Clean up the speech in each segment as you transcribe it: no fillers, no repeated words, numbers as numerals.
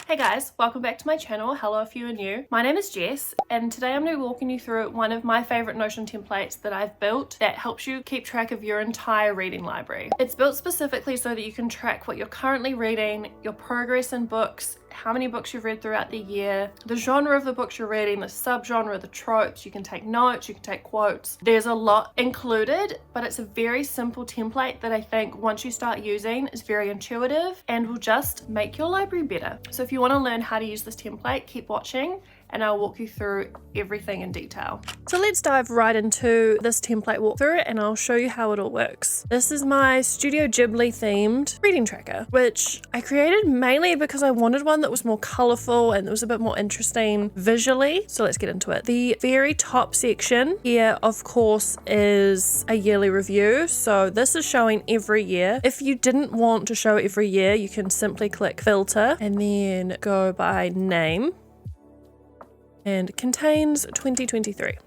Hey guys, welcome back to my channel. Hello if you are new. My name is Jess and today I'm going to be walking you through one of my favorite Notion templates that I've built that helps you keep track of your entire reading library. It's built specifically so that you can track what you're currently reading, your progress in books, how many books you've read throughout the year, the genre of the books you're reading, the subgenre, the tropes. You can take notes, you can take quotes. There's a lot included, but it's a very simple template that I think once you start using is very intuitive and will just make your library better. So if you want to learn how to use this template, keep watching and I'll walk you through everything in detail. So let's dive right into this template walkthrough and I'll show you how it all works. This is my Studio Ghibli themed reading tracker, which I created mainly because I wanted one that was more colorful and that was a bit more interesting visually. So let's get into it. The very top section here, of course, is a yearly review. So this is showing every year. If you didn't want to show every year, you can simply click filter and then go by name. And contains 2023.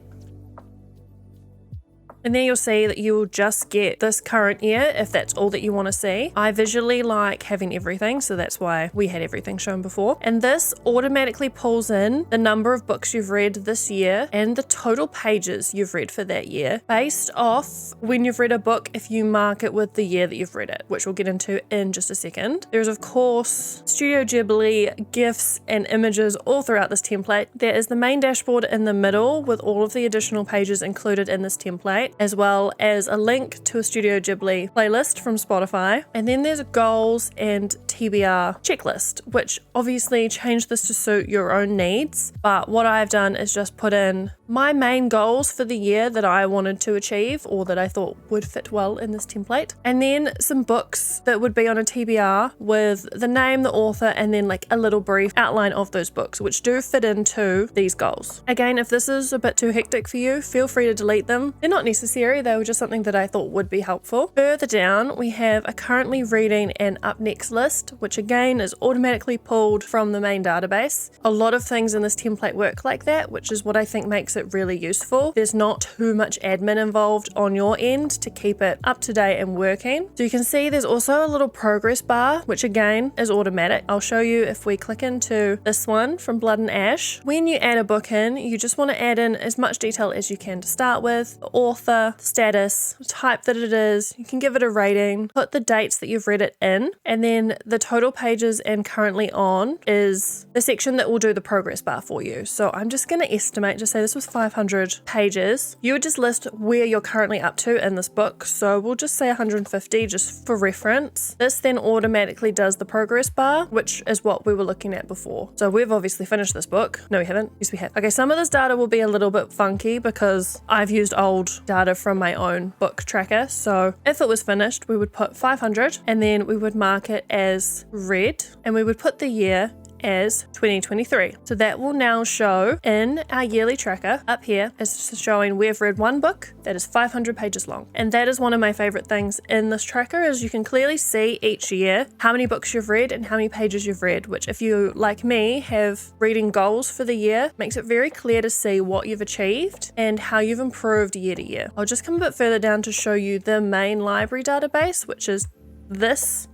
And there you'll see that you will just get this current year if that's all that you want to see. I visually like having everything, so that's why we had everything shown before. And this automatically pulls in the number of books you've read this year and the total pages you've read for that year based off when you've read a book if you mark it with the year that you've read it, which we'll get into in just a second. There's of course Studio Ghibli GIFs and images all throughout this template. There is the main dashboard in the middle with all of the additional pages included in this template, as well as a link to a Studio Ghibli playlist from Spotify. And then there's a goals and TBR checklist, which obviously change this to suit your own needs. But what I've done is just put in my main goals for the year that I wanted to achieve or that I thought would fit well in this template. And then some books that would be on a TBR with the name, the author, and then like a little brief outline of those books, which do fit into these goals. Again, if this is a bit too hectic for you, feel free to delete them. They're not necessary. They were just something that I thought would be helpful. Further down, we have a currently reading and up next list, which again is automatically pulled from the main database. A lot of things in this template work like that, which is what I think makes it really useful. There's not too much admin involved on your end to keep it up to date and working. So you can see there's also a little progress bar, which again is automatic. I'll show you if we click into this one from Blood and Ash. When you add a book in, you just want to add in as much detail as you can to start with. The author, status, type that it is, you can give it a rating, put the dates that you've read it in, and then the total pages and currently on is the section that will do the progress bar for you. So I'm just going to estimate, just say this was 500 pages. You would just list where you're currently up to in this book. So we'll just say 150 just for reference. This then automatically does the progress bar, which is what we were looking at before. So we've obviously finished this book. No, we haven't. Yes, we have. Okay, some of this data will be a little bit funky because I've used old data from my own book tracker. So if it was finished, we would put 500 and then we would mark it as read and we would put the year as 2023. So that will now show in our yearly tracker up here is showing we've read one book that is 500 pages long. And that is one of my favorite things in this tracker is you can clearly see each year how many books you've read and how many pages you've read, which if you, like me, have reading goals for the year, makes it very clear to see what you've achieved and how you've improved year to year. I'll just come a bit further down to show you the main library database, which is this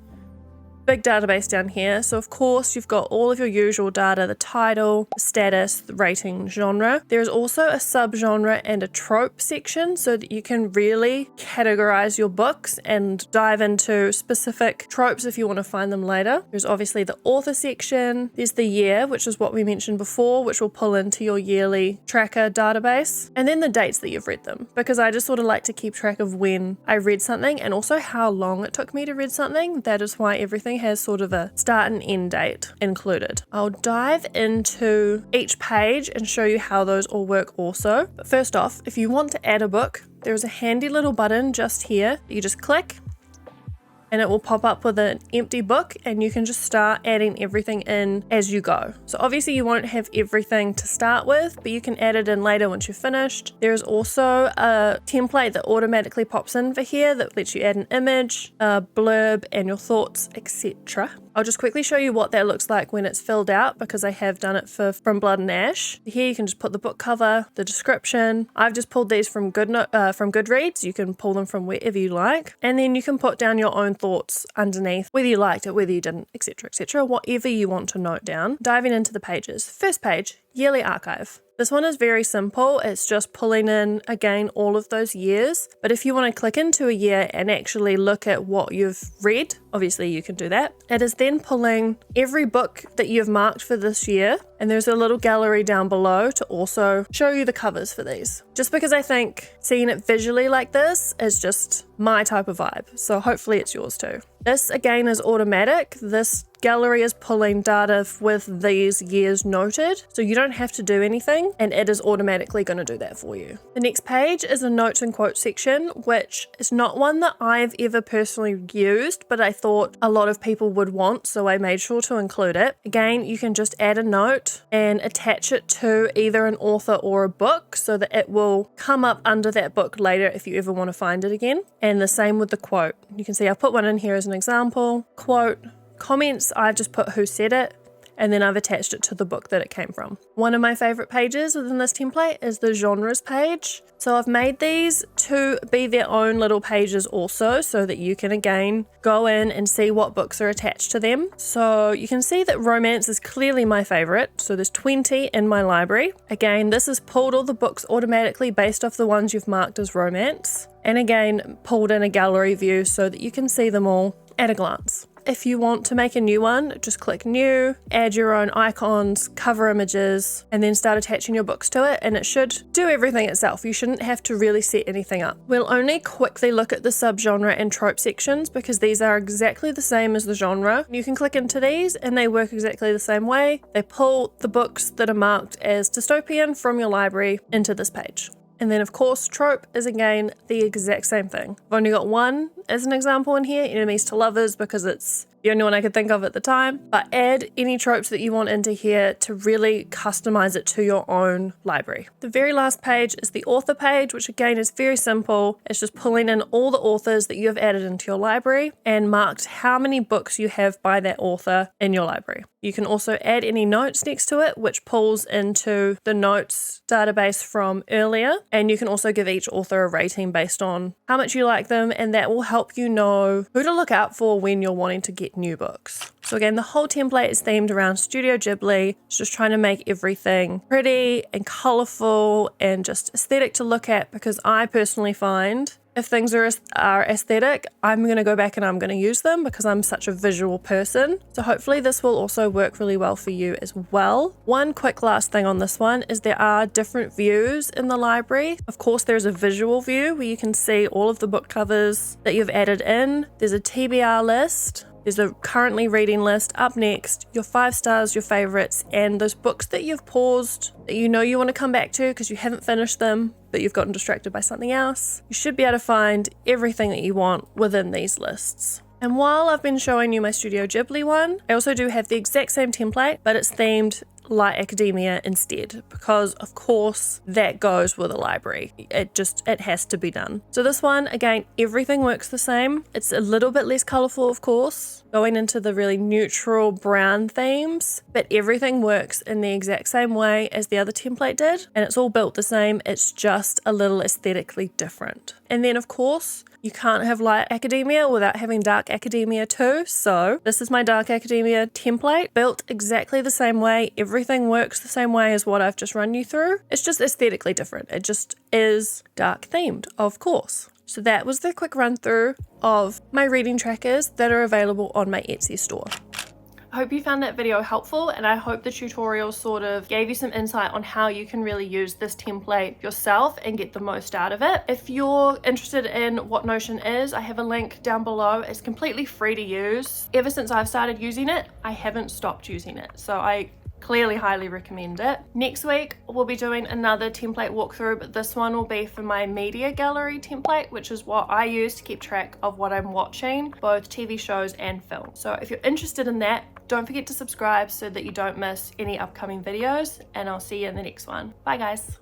big database down here. So of course you've got all of your usual data, the title, the status, the rating, genre. There's also a subgenre and a trope section so that you can really categorize your books and dive into specific tropes if you want to find them later. There's obviously the author section. There's the year, which is what we mentioned before, which will pull into your yearly tracker database. And then the dates that you've read them, because I just sort of like to keep track of when I read something and also how long it took me to read something. That is why everything has sort of a start and end date included. I'll dive into each page and show you how those all work also. But first off, if you want to add a book, there's a handy little button just here that you just click and it will pop up with an empty book and you can just start adding everything in as you go. So obviously you won't have everything to start with, but you can add it in later once you're finished. There's also a template that automatically pops in for here that lets you add an image, a blurb, and your thoughts, etc. I'll just quickly show you what that looks like when it's filled out because I have done it for From Blood and Ash. Here you can just put the book cover, the description. I've just pulled these from Goodreads. You can pull them from wherever you like. And then you can put down your own thoughts underneath, whether you liked it, whether you didn't, etc., whatever you want to note down. Diving into the pages. First page, yearly archive. This one is very simple. It's just pulling in, again, all of those years. But if you want to click into a year and actually look at what you've read, obviously you can do that. It is then pulling every book that you've marked for this year. And there's a little gallery down below to also show you the covers for these. Just because I think seeing it visually like this is just my type of vibe. So hopefully it's yours too. This again is automatic. This gallery is pulling data with these years noted, so you don't have to do anything and it is automatically going to do that for you. The next page is a notes and quotes section, which is not one that I've ever personally used, but I thought a lot of people would want, so I made sure to include it. Again, you can just add a note and attach it to either an author or a book so that it will come up under that book later if you ever want to find it again. And the same with the quote. You can see I've put one in here as an example. Quote. Comments, I've just put who said it, and then I've attached it to the book that it came from. One of my favorite pages within this template is the genres page. So I've made these to be their own little pages also, so that you can again go in and see what books are attached to them. So you can see that romance is clearly my favorite. So there's 20 in my library. Again, this has pulled all the books automatically based off the ones you've marked as romance. And again, pulled in a gallery view so that you can see them all at a glance. If you want to make a new one, just click new, add your own icons, cover images, and then start attaching your books to it, and it should do everything itself. You shouldn't have to really set anything up. We'll only quickly look at the subgenre and trope sections because these are exactly the same as the genre. You can click into these and they work exactly the same way. They pull the books that are marked as dystopian from your library into this page. And then of course, trope is again the exact same thing. I've only got one as an example in here, enemies to lovers, because it's the only one I could think of at the time. But add any tropes that you want into here to really customize it to your own library. The very last page is the author page, which again is very simple. It's just pulling in all the authors that you have added into your library and marked how many books you have by that author in your library. You can also add any notes next to it, which pulls into the notes database from earlier. And you can also give each author a rating based on how much you like them, and that will help you know who to look out for when you're wanting to get new books. So again, the whole template is themed around Studio Ghibli. It's just trying to make everything pretty and colorful and just aesthetic to look at, because I personally find if things are aesthetic, I'm going to go back and I'm going to use them because I'm such a visual person. So hopefully this will also work really well for you as well. One quick last thing on this one is there are different views in the library. Of course, there's a visual view where you can see all of the book covers that you've added in. There's a TBR list. There's a currently reading list. Up next, your 5 stars, your favorites, and those books that you've paused that you know you want to come back to because you haven't finished them, but you've gotten distracted by something else. You should be able to find everything that you want within these lists. And while I've been showing you my Studio Ghibli one, I also do have the exact same template, but it's themed Light Academia instead, because of course that goes with a library. It has to be done. So this one, again, everything works the same. It's a little bit less colorful, of course, going into the really neutral brown themes, but everything works in the exact same way as the other template did, and it's all built the same. It's just a little aesthetically different. And then of course, you can't have Light Academia without having Dark Academia too. So this is my Dark Academia template, built exactly the same way. Everything works the same way as what I've just run you through. It's just aesthetically different. It just is dark themed, of course. So that was the quick run through of my reading trackers that are available on my Etsy store. I hope you found that video helpful, and I hope the tutorial sort of gave you some insight on how you can really use this template yourself and get the most out of it. If you're interested in what Notion is, I have a link down below. It's completely free to use. Ever since I've started using it, I haven't stopped using it. So I clearly highly recommend it. Next week, we'll be doing another template walkthrough, but this one will be for my media gallery template, which is what I use to keep track of what I'm watching, both TV shows and film. So if you're interested in that, don't forget to subscribe so that you don't miss any upcoming videos, and I'll see you in the next one. Bye guys.